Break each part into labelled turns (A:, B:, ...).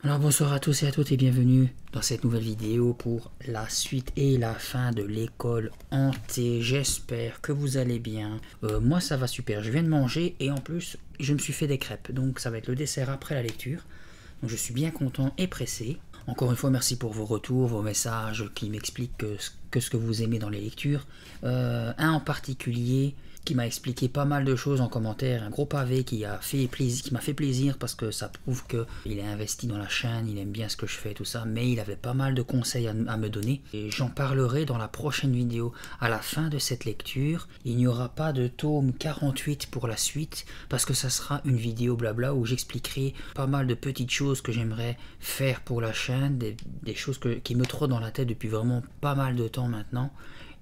A: Alors bonsoir à tous et à toutes et bienvenue dans cette nouvelle vidéo pour la suite et la fin de l'école hantée. J'espère que vous allez bien. Moi ça va super, je viens de manger et en plus je me suis fait des crêpes. Donc ça va être le dessert après la lecture. Donc je suis bien content et pressé. Encore une fois merci pour vos retours, vos messages qui m'expliquent ce que vous aimez dans les lectures. Un en particulier qui m'a expliqué pas mal de choses en commentaire, un gros pavé qui m'a fait plaisir parce que ça prouve qu'il est investi dans la chaîne, il aime bien ce que je fais, tout ça, mais il avait pas mal de conseils à me donner et j'en parlerai dans la prochaine vidéo. À la fin de cette lecture, il n'y aura pas de tome 48 pour la suite parce que ça sera une vidéo blabla où j'expliquerai pas mal de petites choses que j'aimerais faire pour la chaîne, des choses qui me trottent dans la tête depuis vraiment pas mal de temps maintenant.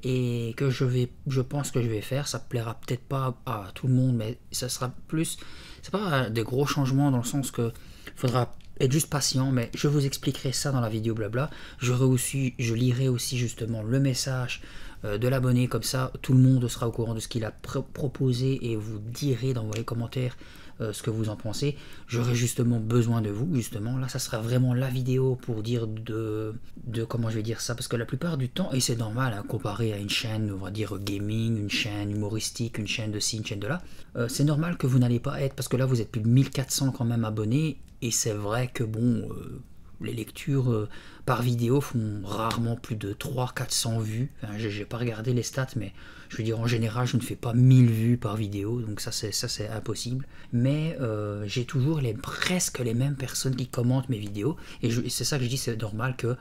A: Et que je pense que je vais faire, ça plaira peut-être pas à tout le monde, mais ça sera plus, c'est pas des gros changements dans le sens que faudra être juste patient, mais je vous expliquerai ça dans la vidéo blabla. Je lirai aussi justement le message de l'abonné, comme ça tout le monde sera au courant de ce qu'il a proposé et vous direz dans les commentaires ce que vous en pensez. J'aurai justement besoin de vous, justement. Là, ça sera vraiment la vidéo pour dire de comment je vais dire ça, parce que la plupart du temps, et c'est normal, hein, comparé à une chaîne, on va dire gaming, une chaîne humoristique, une chaîne de ci, une chaîne de là, c'est normal que vous n'allez pas être, parce que là, vous êtes plus de 1400 quand même abonnés, et c'est vrai que bon, les lectures par vidéo font rarement plus de 300-400 vues. Enfin, j'ai pas regardé les stats, mais je veux dire en général je ne fais pas 1000 vues par vidéo, donc ça c'est impossible. Mais j'ai toujours presque les mêmes personnes qui commentent mes vidéos, et c'est ça que je dis, c'est normal que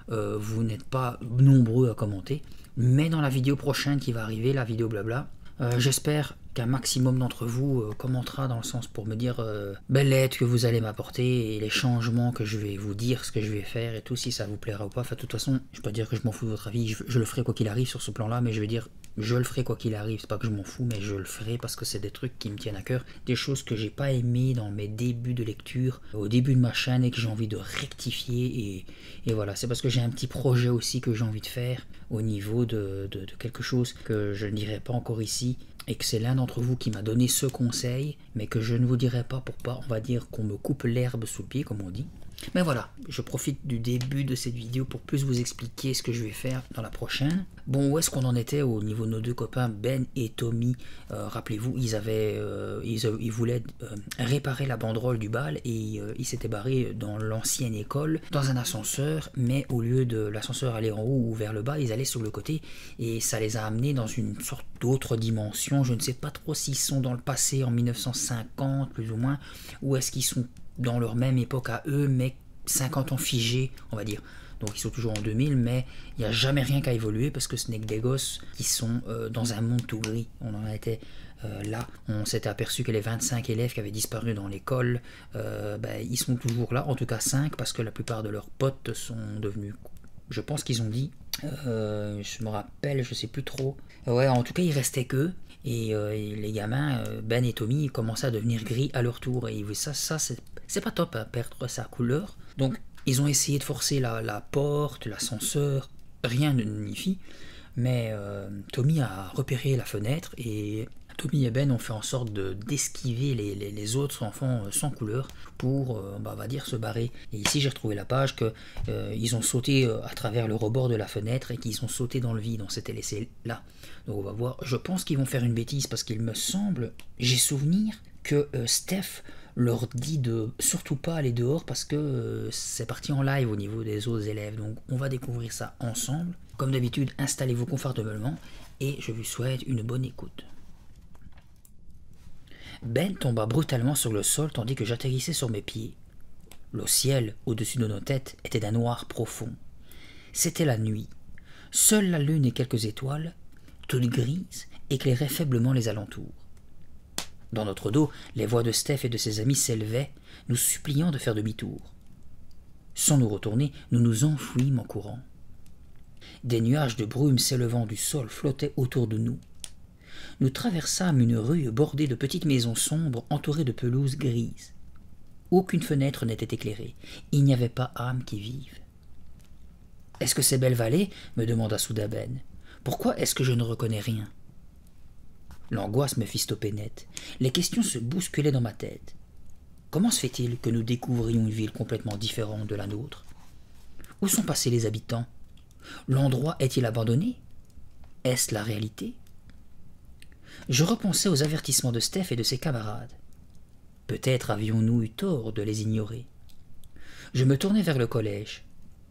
A: vous n'êtes pas nombreux à commenter. Mais dans la vidéo prochaine qui va arriver, la vidéo blabla, j'espère qu'un maximum d'entre vous commentera dans le sens pour me dire l'aide que vous allez m'apporter et les changements que je vais vous dire, ce que je vais faire et tout, si ça vous plaira ou pas. Enfin, de toute façon, je peux dire que je m'en fous de votre avis, je le ferai quoi qu'il arrive sur ce plan-là, mais je vais dire je le ferai quoi qu'il arrive. C'est pas que je m'en fous, mais je le ferai parce que c'est des trucs qui me tiennent à cœur, des choses que j'ai pas aimé dans mes débuts de lecture, au début de ma chaîne et que j'ai envie de rectifier. Et voilà, c'est parce que j'ai un petit projet aussi que j'ai envie de faire au niveau de quelque chose que je ne dirai pas encore ici, et que c'est l'un d'entre vous qui m'a donné ce conseil, mais que je ne vous dirai pas pour pas, on va dire, qu'on me coupe l'herbe sous le pied, comme on dit. Mais voilà, je profite du début de cette vidéo pour plus vous expliquer ce que je vais faire dans la prochaine. Bon, où est-ce qu'on en était au niveau de nos deux copains, Ben et Tommy? Rappelez-vous, ils voulaient réparer la banderole du bal et ils s'étaient barrés dans l'ancienne école, dans un ascenseur, mais au lieu de l'ascenseur aller en haut ou vers le bas, ils allaient sur le côté et ça les a amenés dans une sorte d'autre dimension. Je ne sais pas trop s'ils sont dans le passé en 1950 plus ou moins, ou est-ce qu'ils sont dans leur même époque à eux, mais 50 ans figés, on va dire. Donc ils sont toujours en 2000, mais il n'y a jamais rien qu'à évoluer parce que ce n'est que des gosses qui sont dans un monde tout gris. On en était là, on s'était aperçu que les 25 élèves qui avaient disparu dans l'école, ils sont toujours là, en tout cas 5, parce que la plupart de leurs potes sont devenus, je pense qu'ils ont dit, je me rappelle, je sais plus trop. Ouais, en tout cas il restait qu'eux. Et les gamins, Ben et Tommy, ils commençaient à devenir gris à leur tour. Et ça c'est pas top, hein, perdre sa couleur. Donc ils ont essayé de forcer la porte, l'ascenseur, rien ne n'y fit. Mais Tommy a repéré la fenêtre et Tommy et Ben ont fait en sorte d'esquiver les autres enfants sans couleur pour, on va dire, se barrer. Et ici j'ai retrouvé la page que ils ont sauté à travers le rebord de la fenêtre et qu'ils ont sauté dans le vide. On s'était laissé là. Donc on va voir. Je pense qu'ils vont faire une bêtise parce qu'il me semble, j'ai souvenir que Steph leur dit de surtout pas aller dehors parce que c'est parti en live au niveau des autres élèves. Donc on va découvrir ça ensemble. Comme d'habitude, installez-vous confortablement et je vous souhaite une bonne écoute. Ben tomba brutalement sur le sol tandis que j'atterrissais sur mes pieds. Le ciel au-dessus de nos têtes était d'un noir profond. C'était la nuit. Seule la lune et quelques étoiles, toutes grises, éclairaient faiblement les alentours. Dans notre dos, les voix de Steph et de ses amis s'élevaient, nous suppliant de faire demi-tour. Sans nous retourner, nous nous enfouîmes en courant. Des nuages de brume s'élevant du sol flottaient autour de nous. Nous traversâmes une rue bordée de petites maisons sombres entourées de pelouses grises. Aucune fenêtre n'était éclairée. Il n'y avait pas âme qui vive. « Est-ce que c'est Belle Vallée ?» me demanda soudain Ben. « Pourquoi est-ce que je ne reconnais rien ?» L'angoisse me fit stopper net. Les questions se bousculaient dans ma tête. Comment se fait-il que nous découvrions une ville complètement différente de la nôtre? Où sont passés les habitants? L'endroit est-il abandonné? Est-ce la réalité? Je repensais aux avertissements de Steph et de ses camarades. Peut-être avions-nous eu tort de les ignorer. Je me tournai vers le collège.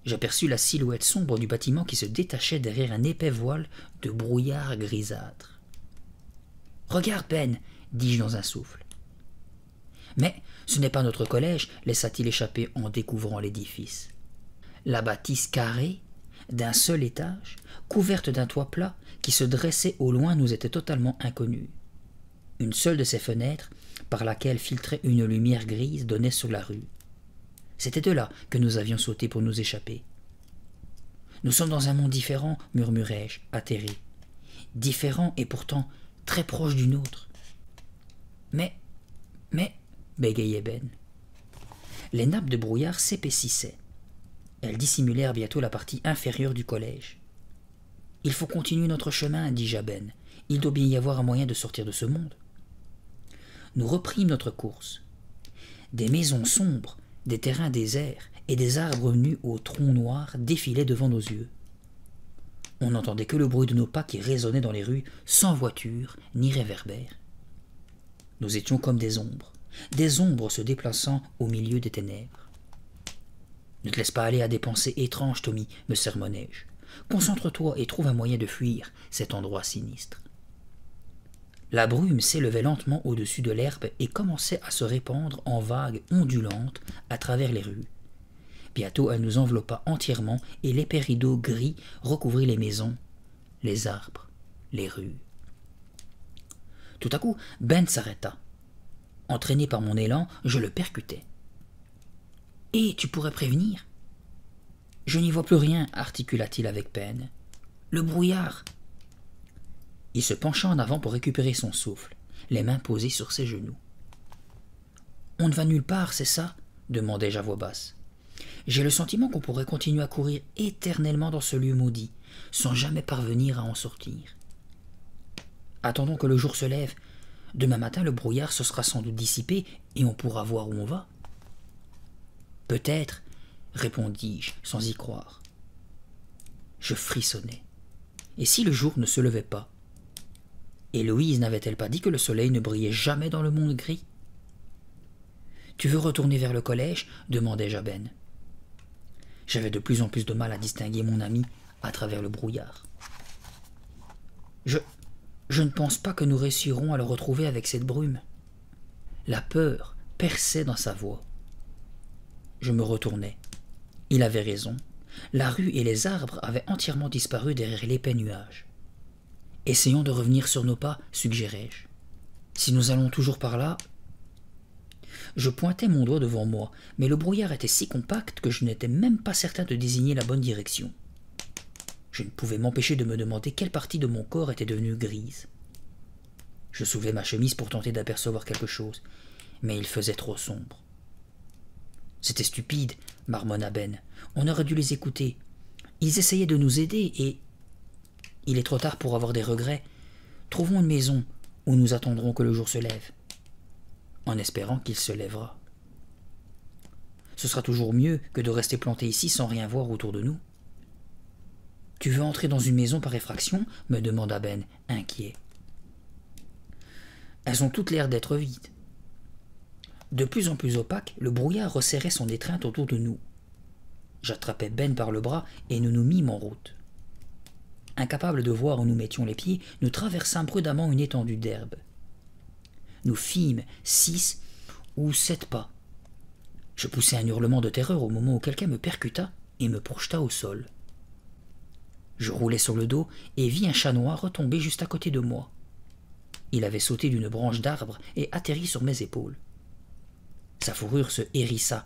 A: J'aperçus la silhouette sombre du bâtiment qui se détachait derrière un épais voile de brouillard grisâtre. « Regarde, Ben !» dis-je dans un souffle. Mais ce n'est pas notre collège, laissa-t-il échapper en découvrant l'édifice. La bâtisse carrée, d'un seul étage, couverte d'un toit plat qui se dressait au loin, nous était totalement inconnue. Une seule de ses fenêtres, par laquelle filtrait une lumière grise, donnait sur la rue. C'était de là que nous avions sauté pour nous échapper. « Nous sommes dans un monde différent, murmurai-je, atterré. Différent et pourtant très proche du nôtre. Mais, bégayait Ben. Les nappes de brouillard s'épaississaient. Elles dissimulèrent bientôt la partie inférieure du collège. « Il faut continuer notre chemin, dis-je à Ben. Il doit bien y avoir un moyen de sortir de ce monde. » Nous reprîmes notre course. Des maisons sombres, des terrains déserts et des arbres nus aux troncs noirs défilaient devant nos yeux. On n'entendait que le bruit de nos pas qui résonnait dans les rues, sans voiture ni réverbère. Nous étions comme des ombres se déplaçant au milieu des ténèbres. « Ne te laisse pas aller à des pensées étranges, Tommy, me sermonnai-je. Concentre-toi et trouve un moyen de fuir cet endroit sinistre. » La brume s'élevait lentement au-dessus de l'herbe et commençait à se répandre en vagues ondulantes à travers les rues. Bientôt elle nous enveloppa entièrement et l'épais rideau gris recouvrit les maisons, les arbres, les rues. Tout à coup, Ben s'arrêta. Entraîné par mon élan, je le percutai. « Et tu pourrais prévenir ?»« Je n'y vois plus rien, articula-t-il avec peine. Le brouillard !» Il se pencha en avant pour récupérer son souffle, les mains posées sur ses genoux. « On ne va nulle part, c'est ça ?» demandai-je à voix basse. « J'ai le sentiment qu'on pourrait continuer à courir éternellement dans ce lieu maudit, sans jamais parvenir à en sortir. Attendons que le jour se lève. Demain matin, le brouillard se sera sans doute dissipé et on pourra voir où on va. »« Peut-être, » répondis-je, sans y croire. Je frissonnais. Et si le jour ne se levait pas? Héloïse n'avait-elle pas dit que le soleil ne brillait jamais dans le monde gris? « Tu veux retourner vers le collège ?» demandai-je à Ben. J'avais de plus en plus de mal à distinguer mon ami à travers le brouillard. Je ne pense pas que nous réussirons à le retrouver avec cette brume. La peur perçait dans sa voix. Je me retournai. Il avait raison. La rue et les arbres avaient entièrement disparu derrière l'épais nuage. Essayons de revenir sur nos pas, suggérai-je. Si nous allons toujours par là... Je pointai mon doigt devant moi, mais le brouillard était si compact que je n'étais même pas certain de désigner la bonne direction. Je ne pouvais m'empêcher de me demander quelle partie de mon corps était devenue grise. Je soulevai ma chemise pour tenter d'apercevoir quelque chose, mais il faisait trop sombre. « C'était stupide, » marmonna Ben. « On aurait dû les écouter. Ils essayaient de nous aider et... Il est trop tard pour avoir des regrets. Trouvons une maison où nous attendrons que le jour se lève, en espérant qu'il se lèvera. Ce sera toujours mieux que de rester planté ici sans rien voir autour de nous. »« Tu veux entrer dans une maison par effraction ?» me demanda Ben, inquiet. « Elles ont toutes l'air d'être vides. » De plus en plus opaque, le brouillard resserrait son étreinte autour de nous. J'attrapai Ben par le bras et nous nous mîmes en route. Incapables de voir où nous mettions les pieds, nous traversâmes prudemment une étendue d'herbe. Nous fîmes 6 ou 7 pas. Je poussai un hurlement de terreur au moment où quelqu'un me percuta et me projeta au sol. Je roulai sur le dos et vis un chat noir retomber juste à côté de moi. Il avait sauté d'une branche d'arbre et atterri sur mes épaules. Sa fourrure se hérissa,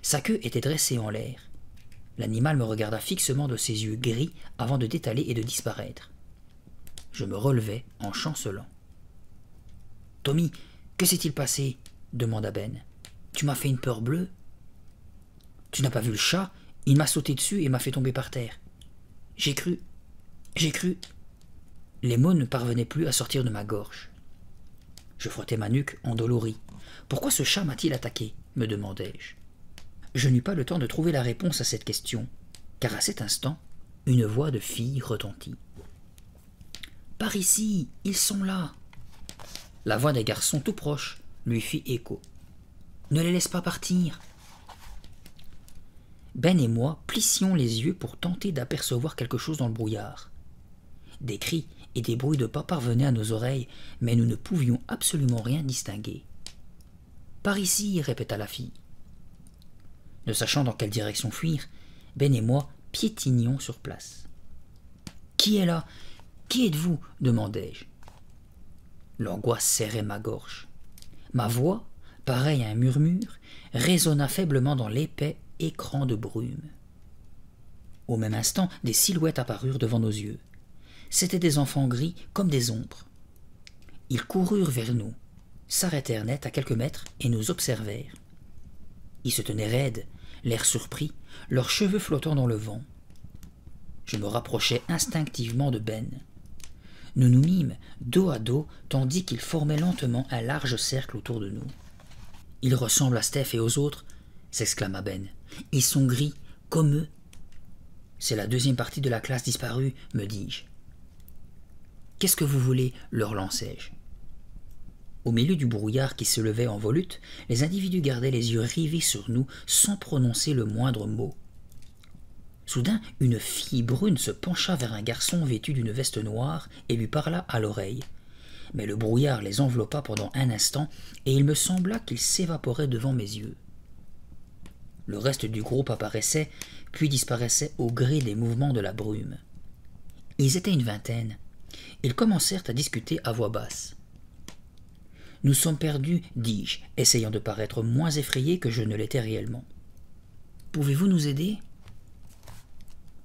A: sa queue était dressée en l'air. L'animal me regarda fixement de ses yeux gris avant de détaler et de disparaître. Je me relevai en chancelant. « Tommy, que s'est-il passé ?» demanda Ben. « Tu m'as fait une peur bleue. »« Tu n'as pas vu le chat? Il m'a sauté dessus et m'a fait tomber par terre. J'ai cru... » Les mots ne parvenaient plus à sortir de ma gorge. Je frottais ma nuque endolorie. « Pourquoi ce chat m'a-t-il attaqué » me demandai-je. Je n'eus pas le temps de trouver la réponse à cette question, car à cet instant, une voix de fille retentit. « Par ici, ils sont là !» La voix des garçons tout proches lui fit écho. « Ne les laisse pas partir !» Ben et moi plissions les yeux pour tenter d'apercevoir quelque chose dans le brouillard. Des cris et des bruits de pas parvenaient à nos oreilles, mais nous ne pouvions absolument rien distinguer. « Par ici !» répéta la fille. Ne sachant dans quelle direction fuir, Ben et moi piétinions sur place. « Qui est là ? Qui êtes-vous » demandai-je. L'angoisse serrait ma gorge. Ma voix, pareille à un murmure, résonna faiblement dans l'épais écran de brume. Au même instant, des silhouettes apparurent devant nos yeux. C'étaient des enfants gris comme des ombres. Ils coururent vers nous, s'arrêtèrent net à quelques mètres et nous observèrent. Ils se tenaient raides, l'air surpris, leurs cheveux flottant dans le vent. Je me rapprochai instinctivement de Ben. Nous nous mîmes dos à dos tandis qu'ils formaient lentement un large cercle autour de nous. « Ils ressemblent à Steph et aux autres !» s'exclama Ben. « Ils sont gris, comme eux. »« C'est la deuxième partie de la classe disparue, me dis-je. »« Qu'est-ce que vous voulez ?» leur lançai-je. Au milieu du brouillard qui se levait en volute, les individus gardaient les yeux rivés sur nous sans prononcer le moindre mot. Soudain, une fille brune se pencha vers un garçon vêtu d'une veste noire et lui parla à l'oreille. Mais le brouillard les enveloppa pendant un instant et il me sembla qu'ils s'évaporaient devant mes yeux. Le reste du groupe apparaissait, puis disparaissait au gré des mouvements de la brume. Ils étaient une vingtaine. Ils commencèrent à discuter à voix basse. « Nous sommes perdus, dis-je, essayant de paraître moins effrayé que je ne l'étais réellement. Pouvez-vous nous aider ?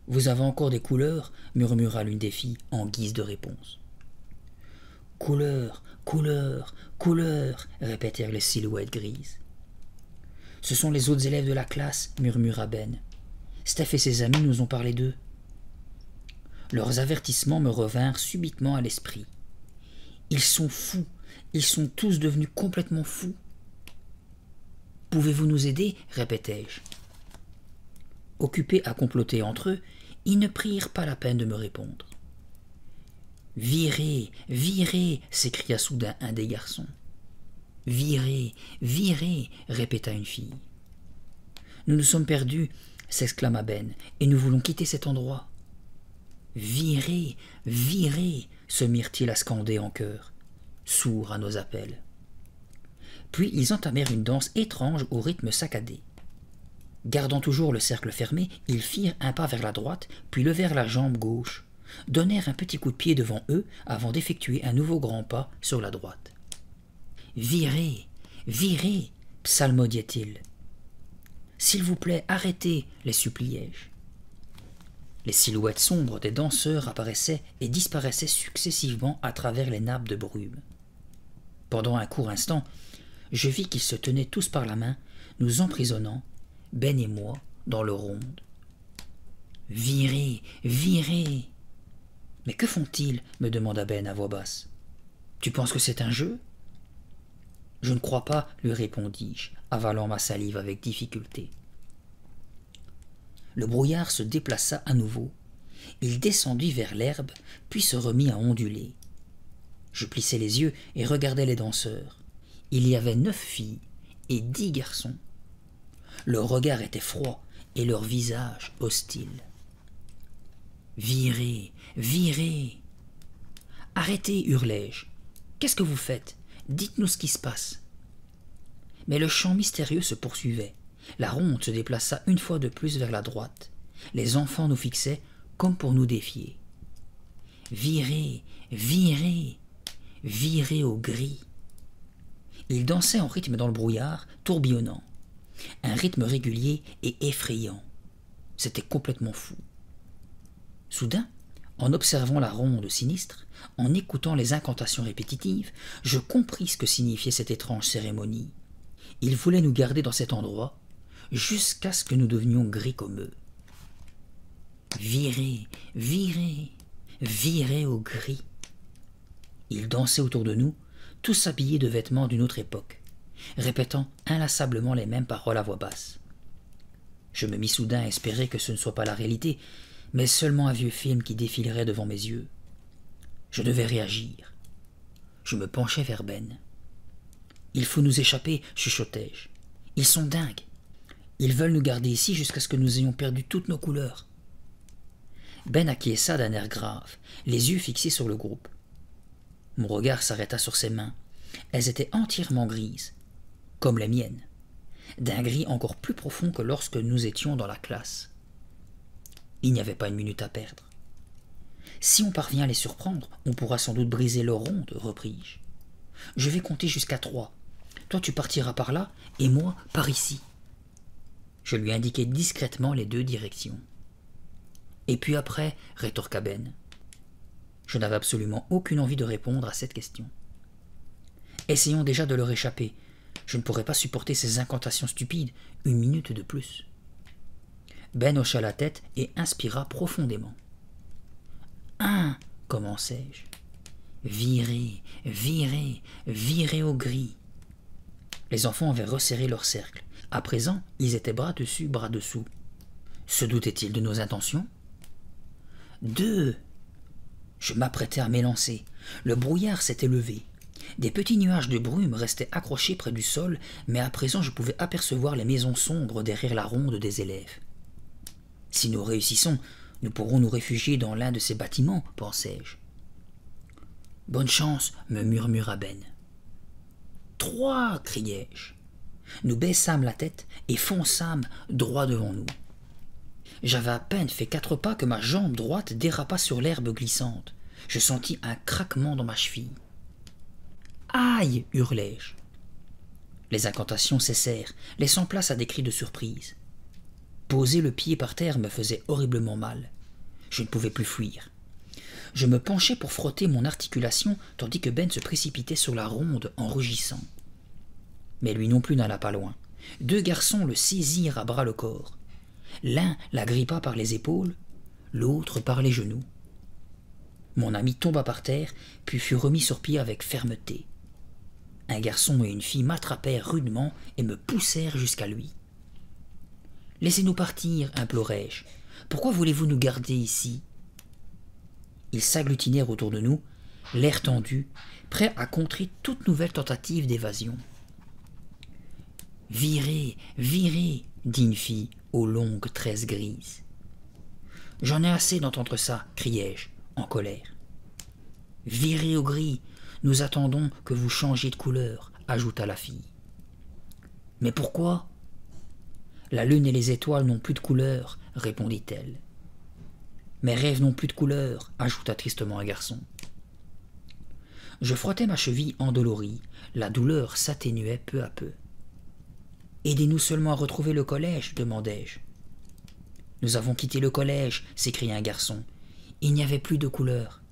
A: Vous avez encore des couleurs, murmura l'une des filles en guise de réponse. Couleurs, couleurs, couleurs, répétèrent les silhouettes grises. Ce sont les autres élèves de la classe, murmura Ben. Steph et ses amis nous ont parlé d'eux. Leurs avertissements me revinrent subitement à l'esprit. Ils sont fous, ils sont tous devenus complètement fous. Pouvez-vous nous aider ? Répétai-je. Occupés à comploter entre eux, ils ne prirent pas la peine de me répondre. Virez, virez, s'écria soudain un des garçons. Virez, virez, répéta une fille. Nous nous sommes perdus, s'exclama Ben, et nous voulons quitter cet endroit. Virez, virez, se mirent-ils à scander en chœur, sourds à nos appels. Puis ils entamèrent une danse étrange au rythme saccadé. Gardant toujours le cercle fermé, ils firent un pas vers la droite, puis levèrent la jambe gauche, donnèrent un petit coup de pied devant eux avant d'effectuer un nouveau grand pas sur la droite. « Virez, virez !» psalmodiait-il. « S'il vous plaît, arrêtez !» les suppliai-je. Les silhouettes sombres des danseurs apparaissaient et disparaissaient successivement à travers les nappes de brume. Pendant un court instant, je vis qu'ils se tenaient tous par la main, nous emprisonnant, Ben et moi, dans le ronde. « Virez, virez !»« Mais que font-ils » me demanda Ben à voix basse. « Tu penses que c'est un jeu ?» « Je ne crois pas, » lui répondis-je, avalant ma salive avec difficulté. Le brouillard se déplaça à nouveau. Il descendit vers l'herbe, puis se remit à onduler. Je plissai les yeux et regardai les danseurs. Il y avait 9 filles et 10 garçons. Leur regard était froid et leur visage hostile. « Virez, virez !»« Arrêtez !» hurlai-je. « Qu'est-ce que vous faites ? Dites-nous ce qui se passe. » Mais le chant mystérieux se poursuivait. La ronde se déplaça une fois de plus vers la droite. Les enfants nous fixaient comme pour nous défier. « Virez, virez, virez au gris !» Ils dansaient en rythme dans le brouillard, tourbillonnant. Un rythme régulier et effrayant. C'était complètement fou. Soudain, en observant la ronde sinistre, en écoutant les incantations répétitives, je compris ce que signifiait cette étrange cérémonie. Ils voulaient nous garder dans cet endroit, jusqu'à ce que nous devenions gris comme eux. Virez, virez, virez au gris. Ils dansaient autour de nous, tous habillés de vêtements d'une autre époque, répétant inlassablement les mêmes paroles à voix basse. Je me mis soudain à espérer que ce ne soit pas la réalité, mais seulement un vieux film qui défilerait devant mes yeux. Je devais réagir. Je me penchai vers Ben. « Il faut nous échapper, chuchotai-je. Ils sont dingues. Ils veulent nous garder ici jusqu'à ce que nous ayons perdu toutes nos couleurs. » Ben acquiesça d'un air grave, les yeux fixés sur le groupe. Mon regard s'arrêta sur ses mains. Elles étaient entièrement grises, comme les miennes, d'un gris encore plus profond que lorsque nous étions dans la classe. Il n'y avait pas une minute à perdre. « Si on parvient à les surprendre, on pourra sans doute briser leur ronde, repris-je. Je vais compter jusqu'à 3. Toi tu partiras par là, et moi par ici. » Je lui indiquai discrètement les 2 directions. « Et puis après, rétorqua Ben. Je n'avais absolument aucune envie de répondre à cette question. « Essayons déjà de leur échapper. Je ne pourrais pas supporter ces incantations stupides 1 minute de plus. » Ben hocha la tête et inspira profondément. « 1, commençai-je. Virez, virez, virez au gris. » Les enfants avaient resserré leur cercle. À présent, ils étaient bras dessus, bras dessous. Se doutaient-ils de nos intentions ? 2. Je m'apprêtais à m'élancer. Le brouillard s'était levé. Des petits nuages de brume restaient accrochés près du sol, mais à présent je pouvais apercevoir les maisons sombres derrière la ronde des élèves. « Si nous réussissons, nous pourrons nous réfugier dans l'un de ces bâtiments, pensai-je. « Bonne chance, me murmura Ben. « 3, criai-je. Nous baissâmes la tête et fonçâmes droit devant nous. J'avais à peine fait 4 pas que ma jambe droite dérapa sur l'herbe glissante. Je sentis un craquement dans ma cheville. « Aïe !» hurlai-je. Les incantations cessèrent, laissant place à des cris de surprise. Poser le pied par terre me faisait horriblement mal. Je ne pouvais plus fuir. Je me penchai pour frotter mon articulation tandis que Ben se précipitait sur la ronde en rugissant. Mais lui non plus n'alla pas loin. 2 garçons le saisirent à bras le corps. L'un la grippa par les épaules, l'autre par les genoux. Mon ami tomba par terre, puis fut remis sur pied avec fermeté. Un garçon et une fille m'attrapèrent rudement et me poussèrent jusqu'à lui. « Laissez-nous partir, implorai-je. Pourquoi voulez-vous nous garder ici ?» Ils s'agglutinèrent autour de nous, l'air tendu, prêts à contrer toute nouvelle tentative d'évasion. « Virez, virez !» dit une fille aux longues tresses grises. « J'en ai assez d'entendre ça !» criai-je, en colère. « Virez au gris, nous attendons que vous changiez de couleur !» ajouta la fille. « Mais pourquoi ?»« La lune et les étoiles n'ont plus de couleur !» répondit-elle. « Mes rêves n'ont plus de couleur !» ajouta tristement un garçon. Je frottais ma cheville endolorie, la douleur s'atténuait peu à peu. « Aidez-nous seulement à retrouver le collège » demandai-je. « Nous avons quitté le collège » s'écria un garçon. « Il n'y avait plus de couleur. »«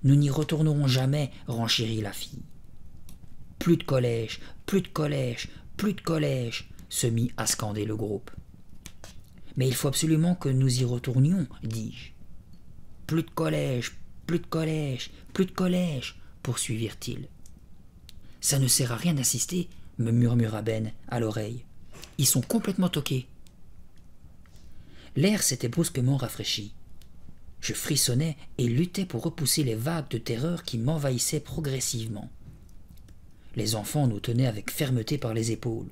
A: Nous n'y retournerons jamais » renchérit la fille. « Plus de collège, plus de collège, plus de collège » se mit à scander le groupe. « Mais il faut absolument que nous y retournions » dis-je. « Plus de collège, plus de collège, plus de collège » poursuivirent-ils. « Ça ne sert à rien d'insister » me murmura Ben à l'oreille. « Ils sont complètement toqués. » L'air s'était brusquement rafraîchi. Je frissonnais et luttais pour repousser les vagues de terreur qui m'envahissaient progressivement. Les enfants nous tenaient avec fermeté par les épaules.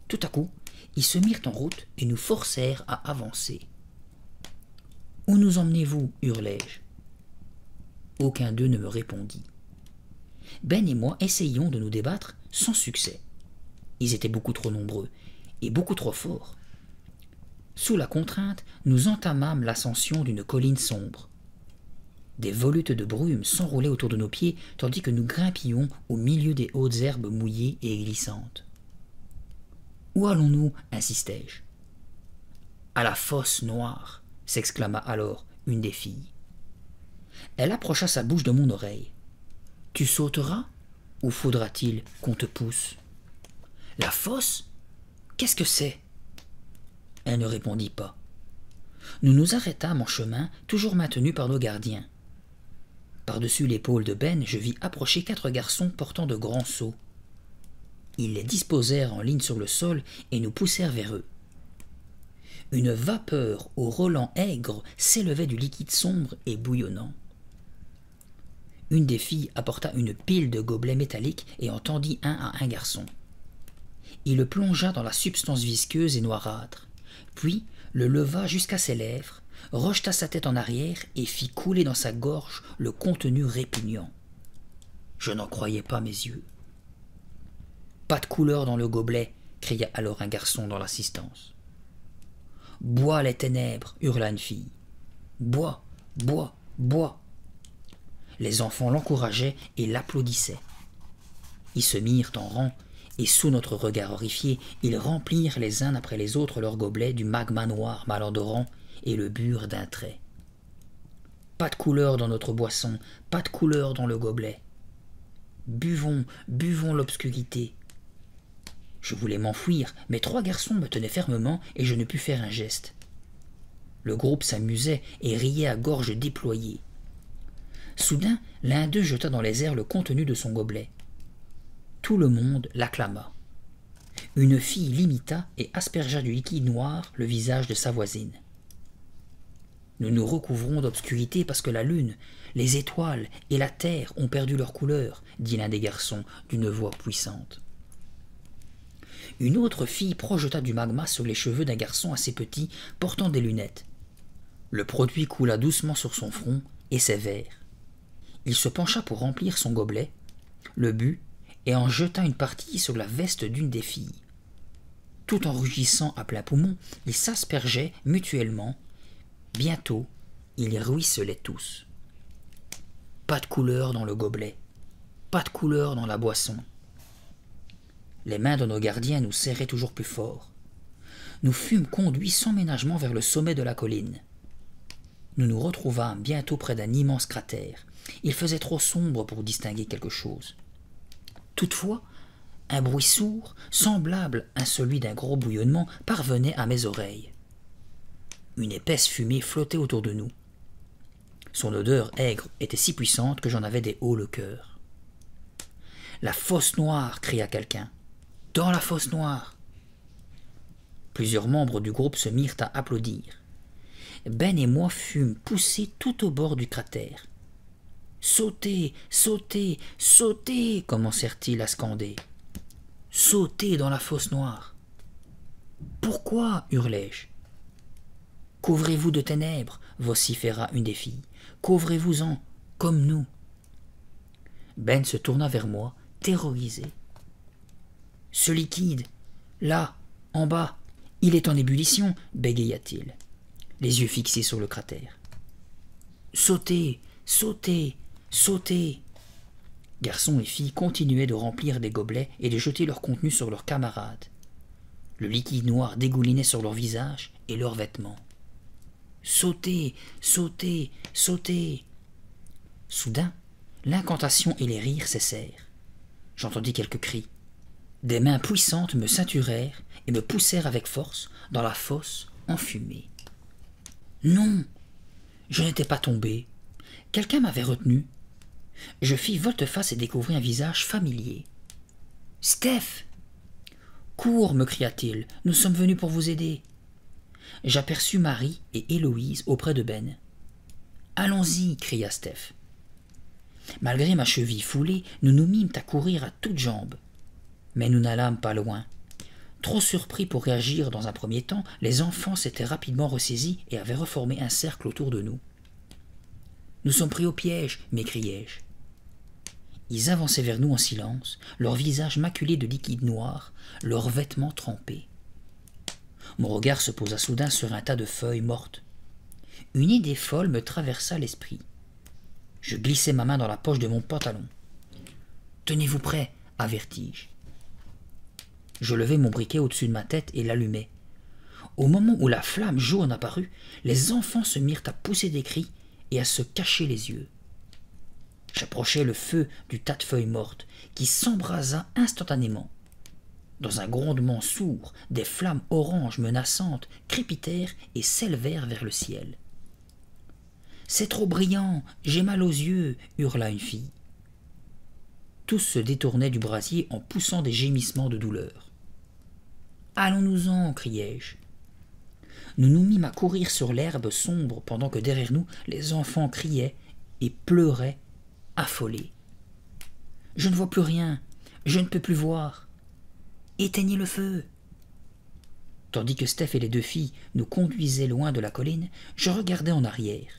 A: Tout à coup, ils se mirent en route et nous forcèrent à avancer. « Où nous emmenez-vous » hurlai-je. Aucun d'eux ne me répondit. Ben et moi essayions de nous débattre sans succès. Ils étaient beaucoup trop nombreux et beaucoup trop forts. Sous la contrainte, nous entamâmes l'ascension d'une colline sombre. Des volutes de brume s'enroulaient autour de nos pieds tandis que nous grimpions au milieu des hautes herbes mouillées et glissantes. « Où allons-nous » insistai-je. « À la fosse noire » s'exclama alors une des filles. Elle approcha sa bouche de mon oreille. « Tu sauteras ou faudra-t-il qu'on te pousse ?»« La fosse ? Qu'est-ce que c'est ?» Elle ne répondit pas. Nous nous arrêtâmes en chemin, toujours maintenus par nos gardiens. Par-dessus l'épaule de Ben, je vis approcher 4 garçons portant de grands seaux. Ils les disposèrent en ligne sur le sol et nous poussèrent vers eux. Une vapeur au relent aigre s'élevait du liquide sombre et bouillonnant. Une des filles apporta une pile de gobelets métalliques et en tendit un à un garçon. Il le plongea dans la substance visqueuse et noirâtre, puis le leva jusqu'à ses lèvres, rejeta sa tête en arrière et fit couler dans sa gorge le contenu répugnant. Je n'en croyais pas mes yeux. « Pas de couleur dans le gobelet !» cria alors un garçon dans l'assistance. « Bois les ténèbres !» hurla une fille. « Bois, bois, bois !» Les enfants l'encourageaient et l'applaudissaient. Ils se mirent en rang, et sous notre regard horrifié, ils remplirent les uns après les autres leurs gobelets du magma noir malodorant et le burent d'un trait. Pas de couleur dans notre boisson, pas de couleur dans le gobelet. Buvons, buvons l'obscurité. Je voulais m'enfuir, mais 3 garçons me tenaient fermement et je ne pus faire un geste. Le groupe s'amusait et riait à gorge déployée. Soudain, l'un d'eux jeta dans les airs le contenu de son gobelet. Tout le monde l'acclama. Une fille l'imita et aspergea du liquide noir le visage de sa voisine. Nous nous recouvrons d'obscurité parce que la lune, les étoiles et la terre ont perdu leur couleur, dit l'un des garçons d'une voix puissante. Une autre fille projeta du magma sur les cheveux d'un garçon assez petit portant des lunettes. Le produit coula doucement sur son front et ses verres. Il se pencha pour remplir son gobelet, le but, et en jeta une partie sur la veste d'une des filles. Tout en rugissant à plein poumon, ils s'aspergeaient mutuellement. Bientôt, ils ruisselaient tous. Pas de couleur dans le gobelet, pas de couleur dans la boisson. Les mains de nos gardiens nous serraient toujours plus fort. Nous fûmes conduits sans ménagement vers le sommet de la colline. Nous nous retrouvâmes bientôt près d'un immense cratère. Il faisait trop sombre pour distinguer quelque chose. Toutefois, un bruit sourd, semblable à celui d'un gros bouillonnement, parvenait à mes oreilles. Une épaisse fumée flottait autour de nous. Son odeur aigre était si puissante que j'en avais des hauts le cœur. « La fosse noire !» cria quelqu'un. « Dans la fosse noire !» Plusieurs membres du groupe se mirent à applaudir. Ben et moi fûmes poussés tout au bord du cratère. « Sautez, sautez, sautez !» commencèrent-ils à scander. « Sautez dans la fosse noire !»« Pourquoi ?» hurlai-je. « Couvrez-vous de ténèbres !» vociféra une des filles. « Couvrez-vous-en, comme nous !» Ben se tourna vers moi, terrorisé. « Ce liquide, là, en bas, il est en ébullition !» bégaya-t-il, les yeux fixés sur le cratère. « Sautez, sautez, sautez !» Garçons et filles continuaient de remplir des gobelets et de jeter leur contenu sur leurs camarades. Le liquide noir dégoulinait sur leurs visages et leurs vêtements. « Sautez, sautez, sautez !» Soudain, l'incantation et les rires cessèrent. J'entendis quelques cris. Des mains puissantes me ceinturèrent et me poussèrent avec force dans la fosse enfumée. Non, je n'étais pas tombé. Quelqu'un m'avait retenu. Je fis volte-face et découvris un visage familier. « Steph !»« Cours !» me cria-t-il. « Nous sommes venus pour vous aider. » J'aperçus Marie et Héloïse auprès de Ben. « Allons-y !» cria Steph. Malgré ma cheville foulée, nous nous mîmes à courir à toutes jambes. Mais nous n'allâmes pas loin. Trop surpris pour réagir dans un premier temps, les enfants s'étaient rapidement ressaisis et avaient reformé un cercle autour de nous. « Nous sommes pris au piège !» m'écriai-je. Ils avançaient vers nous en silence, leurs visages maculés de liquide noir, leurs vêtements trempés. Mon regard se posa soudain sur un tas de feuilles mortes. Une idée folle me traversa l'esprit. Je glissai ma main dans la poche de mon pantalon. « Tenez-vous prêts !» avertis-je. Je levai mon briquet au-dessus de ma tête et l'allumai. Au moment où la flamme jaune apparut, les enfants se mirent à pousser des cris et à se cacher les yeux. J'approchai le feu du tas de feuilles mortes, qui s'embrasa instantanément. Dans un grondement sourd, des flammes oranges menaçantes crépitèrent et s'élevèrent vers le ciel. C'est trop brillant, j'ai mal aux yeux, hurla une fille. Tous se détournaient du brasier en poussant des gémissements de douleur. Allons-nous-en, criai-je. Nous nous mîmes à courir sur l'herbe sombre pendant que derrière nous les enfants criaient et pleuraient, affolés. Je ne vois plus rien, je ne peux plus voir. Éteignez le feu. Tandis que Steph et les deux filles nous conduisaient loin de la colline, je regardais en arrière.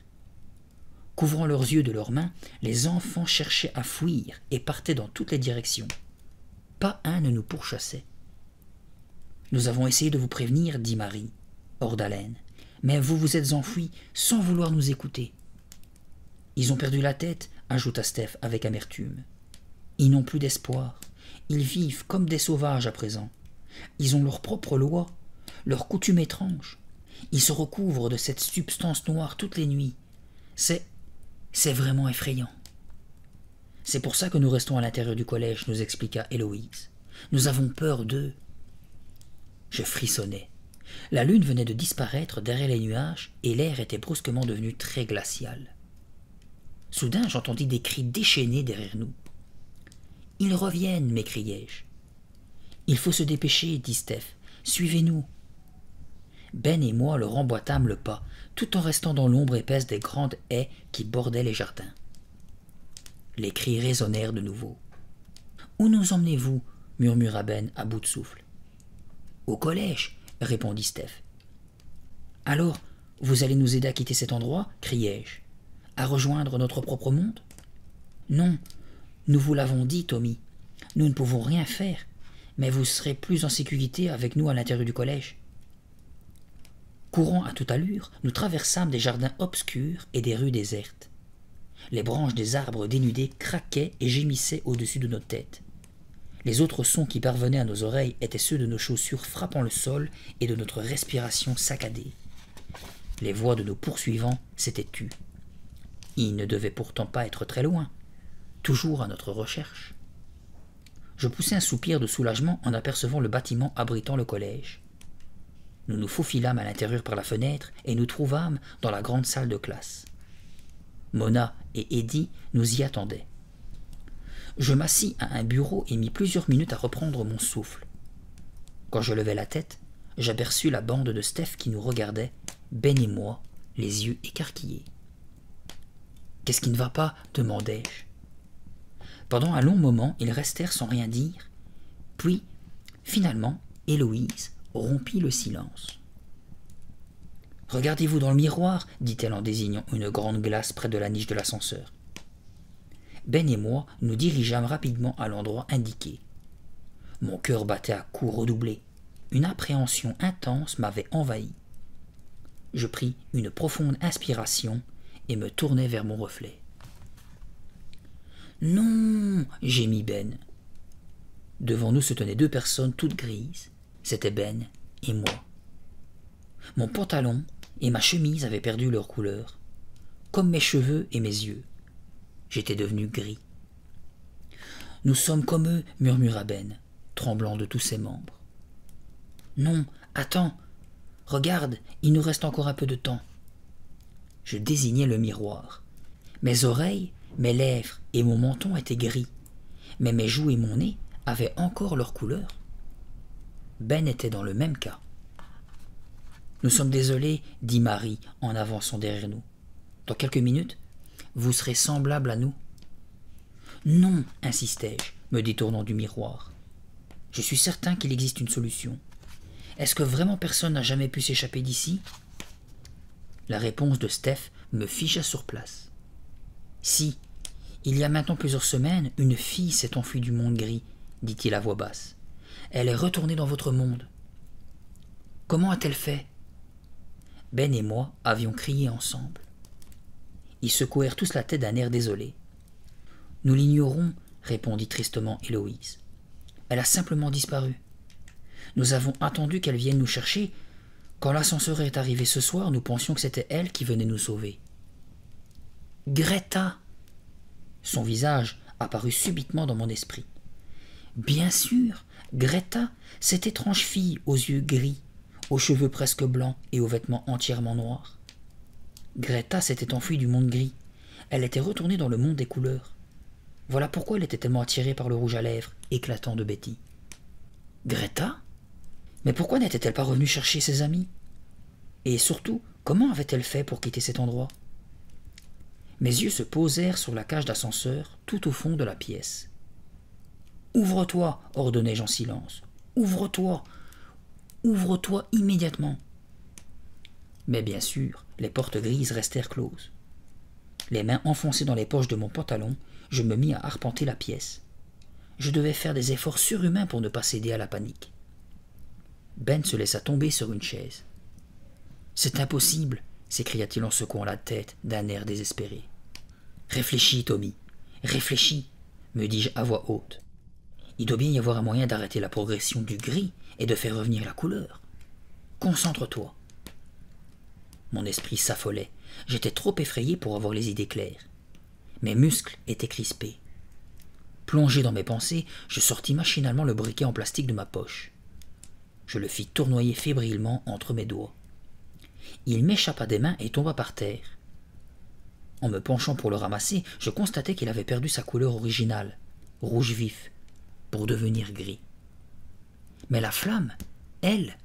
A: Couvrant leurs yeux de leurs mains, les enfants cherchaient à fuir et partaient dans toutes les directions. Pas un ne nous pourchassait. « Nous avons essayé de vous prévenir, dit Marie, hors d'haleine, mais vous vous êtes enfuis sans vouloir nous écouter. »« Ils ont perdu la tête, ajouta Steph avec amertume. Ils n'ont plus d'espoir. Ils vivent comme des sauvages à présent. Ils ont leurs propres lois, leurs coutumes étranges. Ils se recouvrent de cette substance noire toutes les nuits. C'est vraiment effrayant. C'est pour ça que nous restons à l'intérieur du collège, nous expliqua Héloïse. Nous avons peur d'eux. Je frissonnais. La lune venait de disparaître derrière les nuages et l'air était brusquement devenu très glacial. Soudain, j'entendis des cris déchaînés derrière nous. « Ils reviennent !» m'écriai-je. « Il faut se dépêcher, dit Steph. Suivez-nous. » Ben et moi leur emboîtâmes le pas, tout en restant dans l'ombre épaisse des grandes haies qui bordaient les jardins. Les cris résonnèrent de nouveau. « Où nous emmenez-vous » murmura Ben à bout de souffle. « Au collège » répondit Steph. « Alors, vous allez nous aider à quitter cet endroit » criai-je. « À rejoindre notre propre monde ?»« Non, nous vous l'avons dit, Tommy. Nous ne pouvons rien faire, mais vous serez plus en sécurité avec nous à l'intérieur du collège. » Courant à toute allure, nous traversâmes des jardins obscurs et des rues désertes. Les branches des arbres dénudés craquaient et gémissaient au-dessus de nos têtes. Les autres sons qui parvenaient à nos oreilles étaient ceux de nos chaussures frappant le sol et de notre respiration saccadée. Les voix de nos poursuivants s'étaient tues. Ils ne devaient pourtant pas être très loin, toujours à notre recherche. Je poussai un soupir de soulagement en apercevant le bâtiment abritant le collège. Nous nous faufilâmes à l'intérieur par la fenêtre et nous trouvâmes dans la grande salle de classe. Mona et Eddie nous y attendaient. Je m'assis à un bureau et mis plusieurs minutes à reprendre mon souffle. Quand je levai la tête, j'aperçus la bande de Steph qui nous regardait, Ben et moi, les yeux écarquillés. « Qu'est-ce qui ne va pas ?» demandai-je. Pendant un long moment, ils restèrent sans rien dire, puis, finalement, Héloïse rompit le silence. « Regardez-vous dans le miroir, dit-elle en désignant une grande glace près de la niche de l'ascenseur. Ben et moi nous dirigeâmes rapidement à l'endroit indiqué. Mon cœur battait à coups redoublés. Une appréhension intense m'avait envahi. Je pris une profonde inspiration et me tournai vers mon reflet. « Non !» gémit Ben. Devant nous se tenaient deux personnes toutes grises. C'était Ben et moi. Mon pantalon et ma chemise avaient perdu leur couleur, comme mes cheveux et mes yeux. J'étais devenu gris. « Nous sommes comme eux, » murmura Ben, tremblant de tous ses membres. « Non, attends, regarde, il nous reste encore un peu de temps. » Je désignai le miroir. Mes oreilles, mes lèvres et mon menton étaient gris, mais mes joues et mon nez avaient encore leur couleur. Ben était dans le même cas. « Nous sommes désolés, » dit Marie en avançant derrière nous. « Dans quelques minutes, vous serez semblable à nous. »« Non, insistai-je, me détournant du miroir. Je suis certain qu'il existe une solution. Est-ce que vraiment personne n'a jamais pu s'échapper d'ici ?» La réponse de Steph me figea sur place. « Si, il y a maintenant plusieurs semaines, une fille s'est enfuie du monde gris, dit-il à voix basse. Elle est retournée dans votre monde. Comment a-t-elle fait ?» Ben et moi avions crié ensemble. Ils secouèrent tous la tête d'un air désolé. « Nous l'ignorons, » répondit tristement Héloïse. « Elle a simplement disparu. Nous avons attendu qu'elle vienne nous chercher. Quand l'ascenseur est arrivé ce soir, nous pensions que c'était elle qui venait nous sauver. »« Greta !» Son visage apparut subitement dans mon esprit. « Bien sûr, Greta, cette étrange fille aux yeux gris, aux cheveux presque blancs et aux vêtements entièrement noirs. Greta s'était enfuie du monde gris. Elle était retournée dans le monde des couleurs. Voilà pourquoi elle était tellement attirée par le rouge à lèvres éclatant de Betty. Greta? Mais pourquoi n'était-elle pas revenue chercher ses amis? Et surtout, comment avait-elle fait pour quitter cet endroit? Mes yeux se posèrent sur la cage d'ascenseur tout au fond de la pièce. « Ouvre-toi » ordonnai-je en silence. « Ouvre-toi ! Ouvre-toi immédiatement !» Mais bien sûr, les portes grises restèrent closes. Les mains enfoncées dans les poches de mon pantalon, je me mis à arpenter la pièce. Je devais faire des efforts surhumains pour ne pas céder à la panique. Ben se laissa tomber sur une chaise. « C'est impossible !» s'écria-t-il en secouant la tête d'un air désespéré. « Réfléchis, Tommy, réfléchis !» me dis-je à voix haute. « Il doit bien y avoir un moyen d'arrêter la progression du gris et de faire revenir la couleur. Concentre-toi !» Mon esprit s'affolait. J'étais trop effrayé pour avoir les idées claires. Mes muscles étaient crispés. Plongé dans mes pensées, je sortis machinalement le briquet en plastique de ma poche. Je le fis tournoyer fébrilement entre mes doigts. Il m'échappa des mains et tomba par terre. En me penchant pour le ramasser, je constatai qu'il avait perdu sa couleur originale, rouge vif, pour devenir gris. Mais la flamme, elle...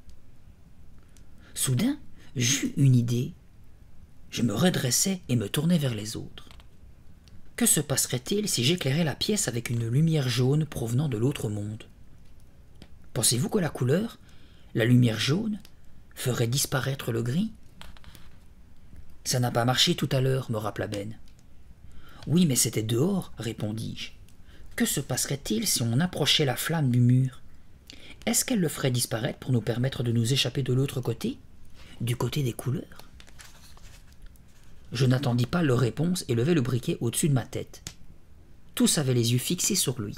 A: Soudain, j'eus une idée. Je me redressai et me tournai vers les autres. Que se passerait-il si j'éclairais la pièce avec une lumière jaune provenant de l'autre monde? Pensez-vous que la couleur, la lumière jaune, ferait disparaître le gris? Ça n'a pas marché tout à l'heure, me rappela Ben. Oui, mais c'était dehors, répondis-je. Que se passerait-il si on approchait la flamme du mur? Est-ce qu'elle le ferait disparaître pour nous permettre de nous échapper de l'autre côté, du côté des couleurs? Je n'attendis pas leur réponse et levai le briquet au-dessus de ma tête. Tous avaient les yeux fixés sur lui.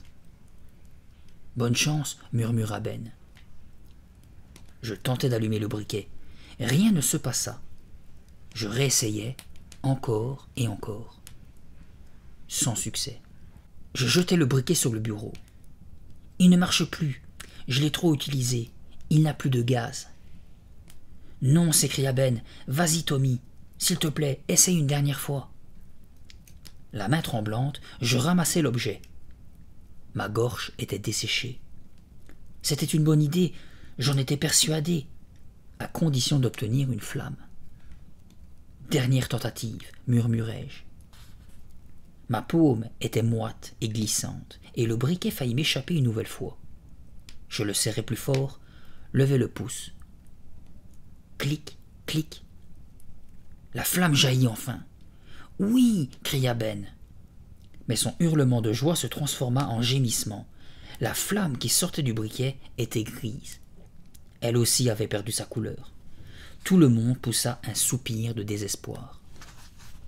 A: « Bonne chance, murmura Ben. Je tentai d'allumer le briquet. Rien ne se passa. Je réessayais, encore et encore. Sans succès. Je jetai le briquet sur le bureau. Il ne marche plus. Je l'ai trop utilisé. Il n'a plus de gaz. Non, s'écria Ben. Vas-y, Tommy. S'il te plaît, essaye une dernière fois. La main tremblante, je ramassai l'objet. Ma gorge était desséchée. C'était une bonne idée, j'en étais persuadé, à condition d'obtenir une flamme. Dernière tentative, murmurai-je. Ma paume était moite et glissante, et le briquet faillit m'échapper une nouvelle fois. Je le serrai plus fort, levai le pouce. Clic, clic. La flamme jaillit enfin. « Oui !» cria Ben. Mais son hurlement de joie se transforma en gémissement. La flamme qui sortait du briquet était grise. Elle aussi avait perdu sa couleur. Tout le monde poussa un soupir de désespoir.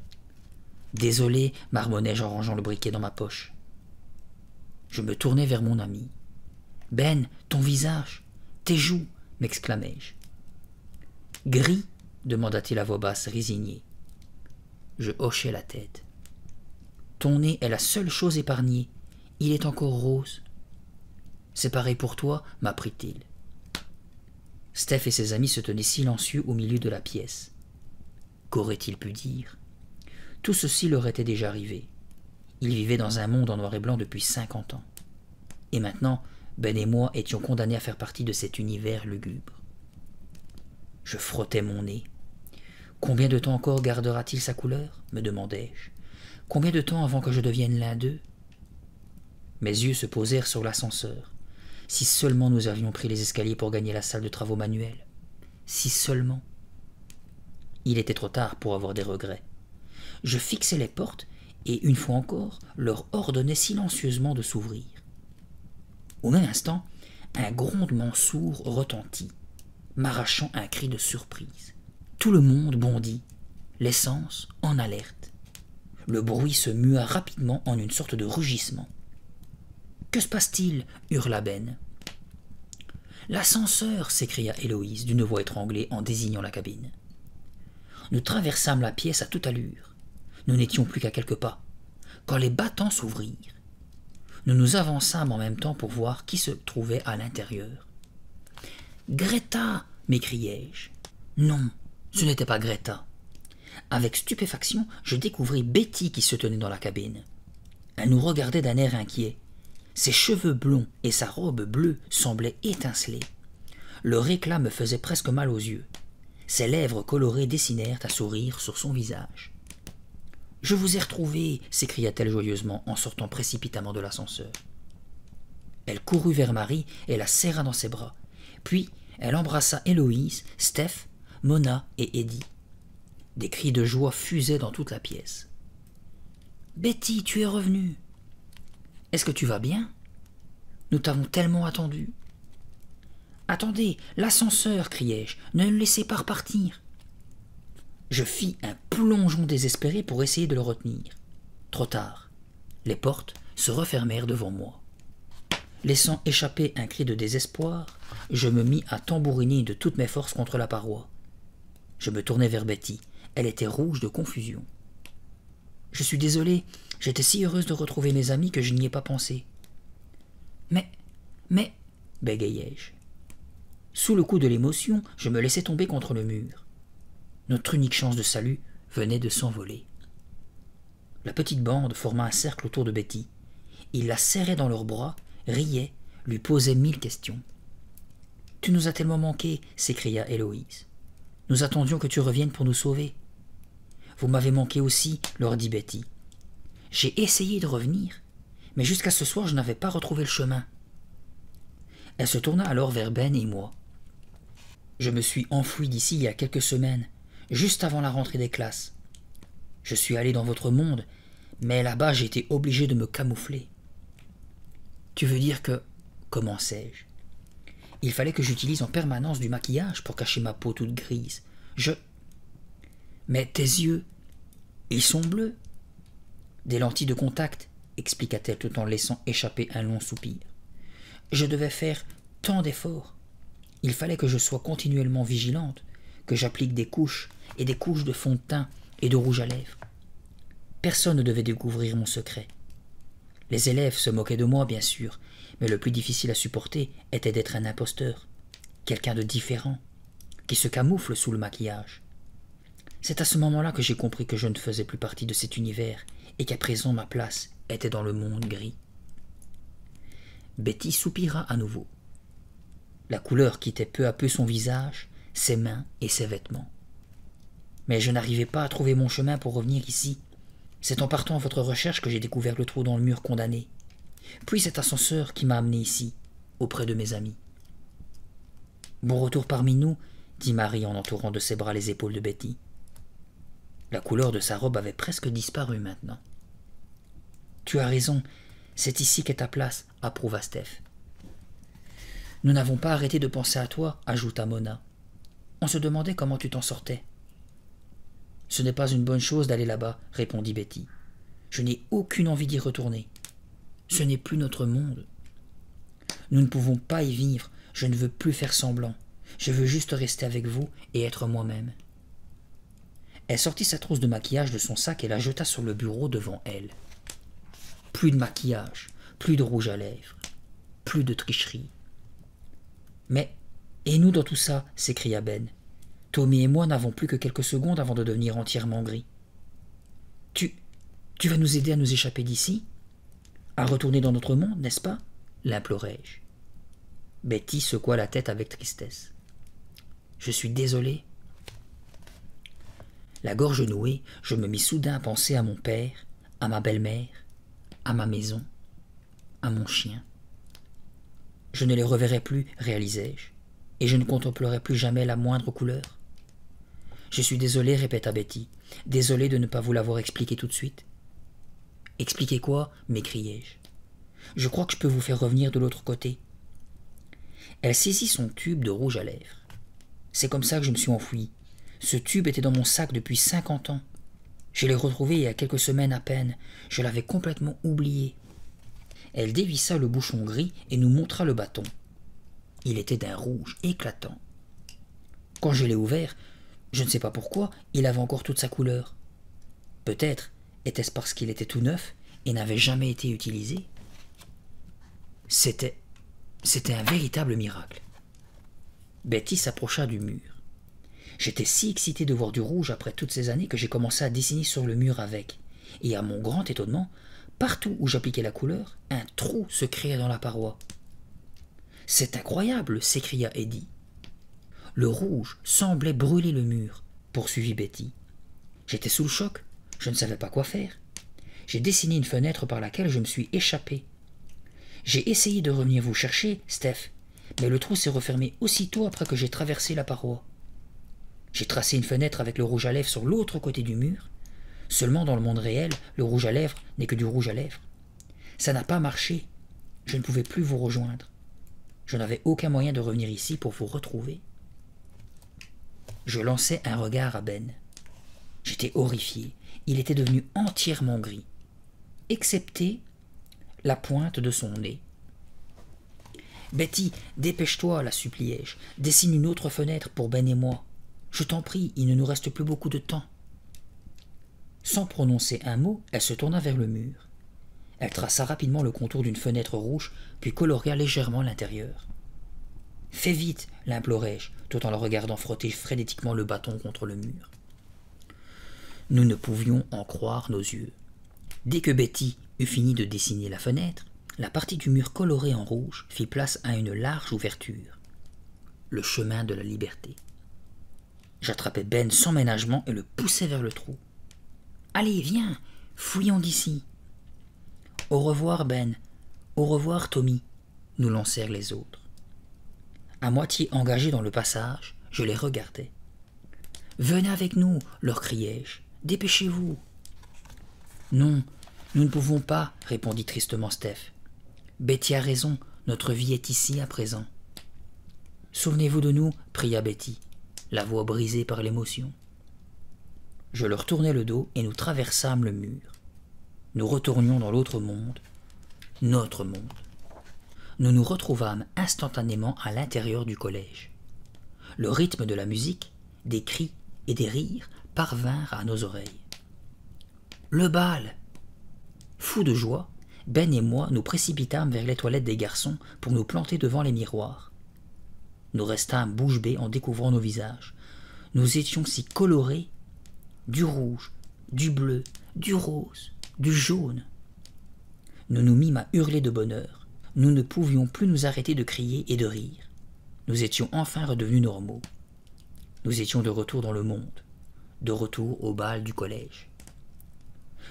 A: « Désolé » marmonnai-je en rangeant le briquet dans ma poche. Je me tournai vers mon ami. « Ben, ton visage, tes joues » m'exclamai-je. « Gris ?» demanda-t-il à voix basse, résigné. Je hochai la tête. « Ton nez est la seule chose épargnée. Il est encore rose. »« C'est pareil pour toi, m'apprit-il. » Steph et ses amis se tenaient silencieux au milieu de la pièce. Qu'aurait-il pu dire? Tout ceci leur était déjà arrivé. Ils vivaient dans un monde en noir et blanc depuis 50 ans. Et maintenant, Ben et moi étions condamnés à faire partie de cet univers lugubre. Je frottais mon nez. Combien de temps encore gardera-t-il sa couleur? Me demandai-je. Combien de temps avant que je devienne l'un d'eux? Mes yeux se posèrent sur l'ascenseur. Si seulement nous avions pris les escaliers pour gagner la salle de travaux manuels. Si seulement. Il était trop tard pour avoir des regrets. Je fixai les portes et, une fois encore, leur ordonnai silencieusement de s'ouvrir. Au même instant, un grondement sourd retentit, m'arrachant un cri de surprise. Tout le monde bondit, l'essence en alerte. Le bruit se mua rapidement en une sorte de rugissement. « Que se passe-t-il » hurla Ben. « L'ascenseur » s'écria Héloïse d'une voix étranglée en désignant la cabine. Nous traversâmes la pièce à toute allure. Nous n'étions plus qu'à quelques pas, quand les battants s'ouvrirent. Nous nous avançâmes en même temps pour voir qui se trouvait à l'intérieur. « Greta » m'écriai-je. Non, ce n'était pas Greta. Avec stupéfaction, je découvris Betty qui se tenait dans la cabine. Elle nous regardait d'un air inquiet. Ses cheveux blonds et sa robe bleue semblaient étinceler. Leur éclat me faisait presque mal aux yeux. Ses lèvres colorées dessinèrent un sourire sur son visage. « Je vous ai retrouvé !» s'écria-t-elle joyeusement en sortant précipitamment de l'ascenseur. Elle courut vers Marie et la serra dans ses bras. Puis elle embrassa Héloïse, Steph, Mona et Eddie. Des cris de joie fusaient dans toute la pièce. « Betty, tu es revenue. Est-ce que tu vas bien? Nous t'avons tellement attendu. »« Attendez, l'ascenseur !» criai-je. « Ne le laissez pas repartir. » Je fis un plongeon désespéré pour essayer de le retenir. Trop tard. Les portes se refermèrent devant moi. Laissant échapper un cri de désespoir, je me mis à tambouriner de toutes mes forces contre la paroi. Je me tournai vers Betty. Elle était rouge de confusion. « Je suis désolé, j'étais si heureuse de retrouver mes amis que je n'y ai pas pensé. »« Mais, bégayai-je. Sous le coup de l'émotion, je me laissai tomber contre le mur. Notre unique chance de salut venait de s'envoler. La petite bande forma un cercle autour de Betty. Ils la serraient dans leurs bras, riaient, lui posaient 1000 questions. « Tu nous as tellement manqué !» s'écria Héloïse. « Nous attendions que tu reviennes pour nous sauver. »« Vous m'avez manqué aussi, » leur dit Betty. « J'ai essayé de revenir, mais jusqu'à ce soir je n'avais pas retrouvé le chemin. » Elle se tourna alors vers Ben et moi. « Je me suis enfoui d'ici il y a quelques semaines, juste avant la rentrée des classes. Je suis allé dans votre monde, mais là-bas j'ai été obligé de me camoufler. »« Tu veux dire que... » commençai-je. « Il fallait que j'utilise en permanence du maquillage pour cacher ma peau toute grise. Je... »« Mais tes yeux, ils sont bleus. »« Des lentilles de contact, » expliqua-t-elle tout en laissant échapper un long soupir. « Je devais faire tant d'efforts. Il fallait que je sois continuellement vigilante, que j'applique des couches et des couches de fond de teint et de rouge à lèvres. Personne ne devait découvrir mon secret. Les élèves se moquaient de moi, bien sûr, mais le plus difficile à supporter était d'être un imposteur, quelqu'un de différent, qui se camoufle sous le maquillage. C'est à ce moment-là que j'ai compris que je ne faisais plus partie de cet univers et qu'à présent ma place était dans le monde gris. » Betty soupira à nouveau. La couleur quittait peu à peu son visage, ses mains et ses vêtements. « Mais je n'arrivais pas à trouver mon chemin pour revenir ici. C'est en partant à votre recherche que j'ai découvert le trou dans le mur condamné. Puis cet ascenseur qui m'a amené ici, auprès de mes amis. »« Bon retour parmi nous, » dit Marie en entourant de ses bras les épaules de Betty. La couleur de sa robe avait presque disparu maintenant. « Tu as raison, c'est ici qu'est ta place, » approuva Steph. « Nous n'avons pas arrêté de penser à toi, » ajouta Mona. « On se demandait comment tu t'en sortais. »« Ce n'est pas une bonne chose d'aller là-bas, » répondit Betty. « Je n'ai aucune envie d'y retourner. Ce n'est plus notre monde. Nous ne pouvons pas y vivre, je ne veux plus faire semblant. Je veux juste rester avec vous et être moi-même. » Elle sortit sa trousse de maquillage de son sac et la jeta sur le bureau devant elle. Plus de maquillage, plus de rouge à lèvres, plus de tricherie. « Mais, et nous dans tout ça ?» s'écria Ben. « Tommy et moi n'avons plus que quelques secondes avant de devenir entièrement gris. »« Tu vas nous aider à nous échapper d'ici? À retourner dans notre monde, n'est-ce pas ?» l'implorai-je. Betty secoua la tête avec tristesse. « Je suis désolé. » La gorge nouée, je me mis soudain à penser à mon père, à ma belle-mère, à ma maison, à mon chien. Je ne les reverrai plus, réalisai-je, et je ne contemplerai plus jamais la moindre couleur. « Je suis désolé, » répéta Betty, « désolé de ne pas vous l'avoir expliqué tout de suite. »« Expliquez quoi ?» m'écriai-je. « Je crois que je peux vous faire revenir de l'autre côté. » Elle saisit son tube de rouge à lèvres. « C'est comme ça que je me suis enfouie. Ce tube était dans mon sac depuis 50 ans. Je l'ai retrouvé il y a quelques semaines à peine. Je l'avais complètement oublié. » Elle dévissa le bouchon gris et nous montra le bâton. Il était d'un rouge éclatant. Quand je l'ai ouvert, je ne sais pas pourquoi, il avait encore toute sa couleur. Peut-être était-ce parce qu'il était tout neuf et n'avait jamais été utilisé. C'était un véritable miracle. Betty s'approcha du mur. J'étais si excité de voir du rouge après toutes ces années que j'ai commencé à dessiner sur le mur avec. Et à mon grand étonnement, partout où j'appliquais la couleur, un trou se créait dans la paroi. « C'est incroyable !» s'écria Eddie. « Le rouge semblait brûler le mur, » poursuivit Betty. J'étais sous le choc, je ne savais pas quoi faire. J'ai dessiné une fenêtre par laquelle je me suis échappé. J'ai essayé de revenir vous chercher, Steph, mais le trou s'est refermé aussitôt après que j'ai traversé la paroi. J'ai tracé une fenêtre avec le rouge à lèvres sur l'autre côté du mur. Seulement dans le monde réel, le rouge à lèvres n'est que du rouge à lèvres. Ça n'a pas marché. Je ne pouvais plus vous rejoindre. Je n'avais aucun moyen de revenir ici pour vous retrouver. Je lançai un regard à Ben. J'étais horrifié. Il était devenu entièrement gris, excepté la pointe de son nez. « Betty, dépêche-toi, la suppliai-je. Dessine une autre fenêtre pour Ben et moi. Je t'en prie, il ne nous reste plus beaucoup de temps. » Sans prononcer un mot, elle se tourna vers le mur. Elle traça rapidement le contour d'une fenêtre rouge, puis coloria légèrement l'intérieur. « Fais vite !» l'implorai-je, tout en la regardant frotter frénétiquement le bâton contre le mur. Nous ne pouvions en croire nos yeux. Dès que Betty eut fini de dessiner la fenêtre, la partie du mur colorée en rouge fit place à une large ouverture. Le chemin de la liberté. J'attrapai Ben sans ménagement et le poussai vers le trou. « Allez, viens, fouillons d'ici. »« Au revoir, Ben. Au revoir, Tommy. » nous lancèrent les autres. À moitié engagés dans le passage, je les regardais. « Venez avec nous, leur criai-je. Dépêchez-vous. »« Non, nous ne pouvons pas, répondit tristement Steph. Betty a raison, notre vie est ici à présent. Souvenez-vous de nous, pria Betty, la voix brisée par l'émotion. Je leur tournai le dos et nous traversâmes le mur. Nous retournions dans l'autre monde, notre monde. Nous nous retrouvâmes instantanément à l'intérieur du collège. Le rythme de la musique, des cris et des rires parvinrent à nos oreilles. Le bal! Fous de joie, Ben et moi nous précipitâmes vers les toilettes des garçons pour nous planter devant les miroirs. Nous restâmes bouche bée en découvrant nos visages. Nous étions si colorés, du rouge, du bleu, du rose, du jaune. Nous nous mîmes à hurler de bonheur. Nous ne pouvions plus nous arrêter de crier et de rire. Nous étions enfin redevenus normaux. Nous étions de retour dans le monde, de retour au bal du collège.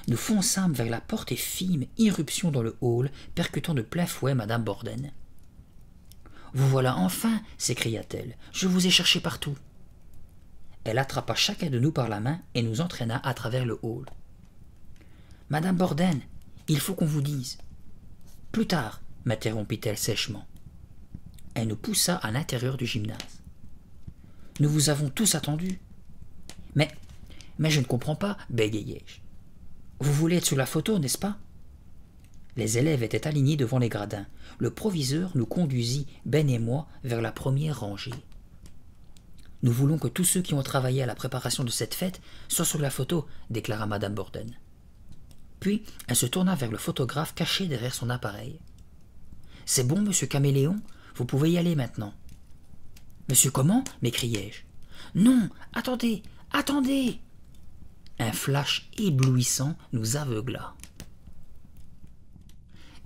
A: Nous fonçâmes vers la porte et fîmes irruption dans le hall, percutant de plein fouet madame Borden. « Vous voilà enfin !» s'écria-t-elle. « Je vous ai cherché partout. » Elle attrapa chacun de nous par la main et nous entraîna à travers le hall. « Madame Borden, il faut qu'on vous dise. »« Plus tard, » m'interrompit-elle sèchement. Elle nous poussa à l'intérieur du gymnase. « Nous vous avons tous attendus. »« Mais je ne comprends pas, bégayai-je. Vous voulez être sous la photo, n'est-ce pas ?» Les élèves étaient alignés devant les gradins. Le proviseur nous conduisit, Ben et moi, vers la première rangée. « Nous voulons que tous ceux qui ont travaillé à la préparation de cette fête soient sur la photo, » déclara madame Borden. Puis elle se tourna vers le photographe caché derrière son appareil. « C'est bon, monsieur Caméléon, vous pouvez y aller maintenant. »« Monsieur comment ?» m'écriai-je. « Non, attendez, attendez !» Un flash éblouissant nous aveugla.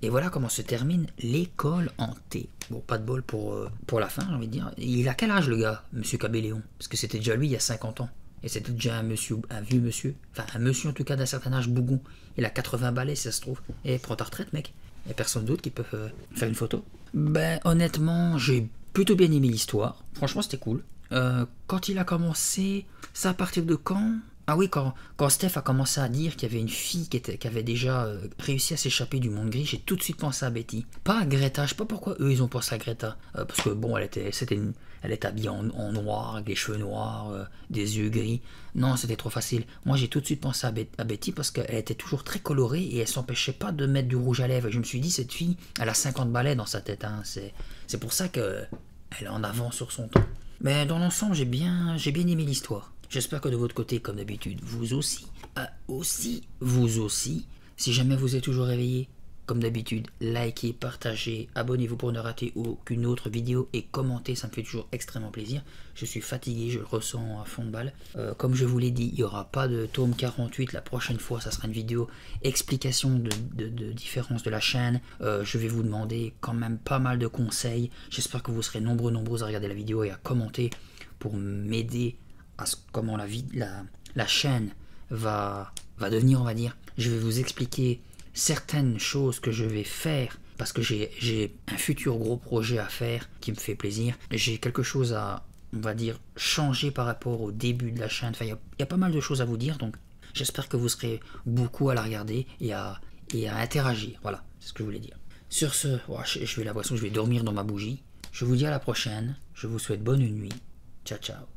A: Et voilà comment se termine l'école hantée. Bon, pas de bol pour la fin, j'ai envie de dire. Il a quel âge, le gars, monsieur Cabelléon? Parce que c'était déjà lui il y a 50 ans. Et c'était déjà un vieux monsieur. Enfin, un monsieur en tout cas d'un certain âge bougon. Il a 80 balais, si ça se trouve. Et prends ta retraite, mec. Il n'y a personne d'autre qui peut faire une photo. Ben, honnêtement, j'ai plutôt bien aimé l'histoire. Franchement, c'était cool. Quand il a commencé, c'est à partir de quand? Ah oui, quand Steph a commencé à dire qu'il y avait une fille qui avait déjà réussi à s'échapper du monde gris, j'ai tout de suite pensé à Betty. Pas à Greta, je sais pas pourquoi eux ils ont pensé à Greta. Parce que bon, elle était habillée en noir, avec les cheveux noirs, des yeux gris. Non, c'était trop facile. Moi j'ai tout de suite pensé à Betty parce qu'elle était toujours très colorée et elle s'empêchait pas de mettre du rouge à lèvres. Et je me suis dit, cette fille, elle a 50 balais dans sa tête. Hein. C'est pour ça qu'elle est en avance sur son temps. Mais dans l'ensemble, j'ai bien aimé l'histoire. J'espère que de votre côté, comme d'habitude, vous aussi, si jamais vous êtes toujours réveillé, Comme d'habitude, likez, partagez, abonnez-vous pour ne rater aucune autre vidéo et commentez, ça me fait toujours extrêmement plaisir. Je suis fatigué, je le ressens à fond de balle. Comme je vous l'ai dit, il n'y aura pas de tome 48 la prochaine fois, ça sera une vidéo explication de différence de la chaîne. Je vais vous demander quand même pas mal de conseils. J'espère que vous serez nombreux à regarder la vidéo et à commenter pour m'aider à comment la chaîne va devenir, on va dire. Je vais vous expliquer certaines choses que je vais faire parce que j'ai un futur gros projet à faire qui me fait plaisir. J'ai quelque chose à, on va dire, changer par rapport au début de la chaîne. Enfin, il y a pas mal de choses à vous dire, donc j'espère que vous serez beaucoup à la regarder et à interagir. Voilà, c'est ce que je voulais dire. Sur ce, je vais dormir dans ma bougie. Je vous dis à la prochaine. Je vous souhaite bonne nuit. Ciao, ciao.